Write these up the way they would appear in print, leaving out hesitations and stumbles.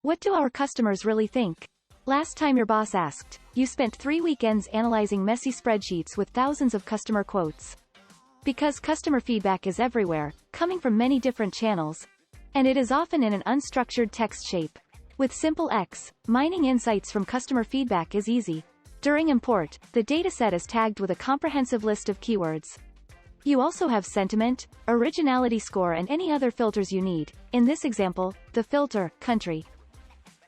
What do our customers really think? Last time your boss asked, you spent 3 weekends analyzing messy spreadsheets with thousands of customer quotes. Because customer feedback is everywhere, coming from many different channels, and it is often in an unstructured text shape. With SimpleX, mining insights from customer feedback is easy. During import, the dataset is tagged with a comprehensive list of keywords. You also have sentiment, originality score and any other filters you need. In this example, the filter, country.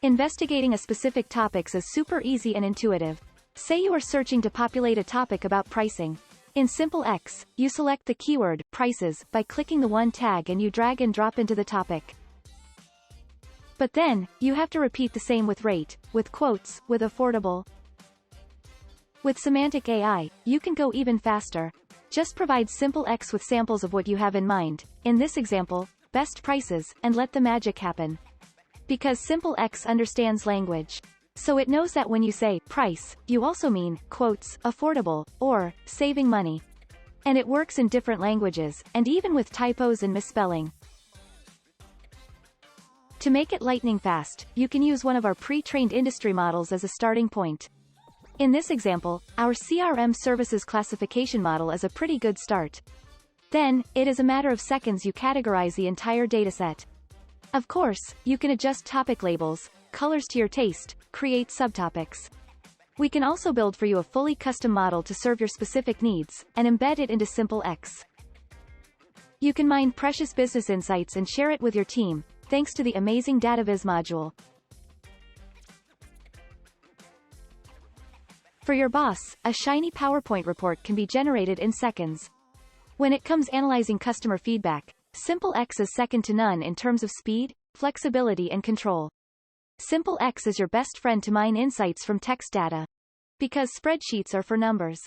Investigating a specific topics is super easy and intuitive. Say you are searching to populate a topic about pricing. In SimpleX, you select the keyword, prices, by clicking the one tag and you drag and drop into the topic. But then, you have to repeat the same with rate, with quotes, with affordable. With Semantic AI, you can go even faster. Just provide SimpleX with samples of what you have in mind, in this example, best prices, and let the magic happen. Because SimpleX understands language. So it knows that when you say price, you also mean, quotes, affordable, or saving money. And it works in different languages, and even with typos and misspelling. To make it lightning fast, you can use one of our pre-trained industry models as a starting point. In this example, our CRM services classification model is a pretty good start. Then, it is a matter of seconds you categorize the entire dataset. Of course, you can adjust topic labels, colors to your taste, create subtopics. We can also build for you a fully custom model to serve your specific needs, and embed it into SimpleX. You can mine precious business insights and share it with your team, thanks to the amazing DataViz module. For your boss, a shiny PowerPoint report can be generated in seconds. When it comes analyzing customer feedback, SimpleX is second to none in terms of speed, flexibility and control. SimpleX is your best friend to mine insights from text data. Because spreadsheets are for numbers.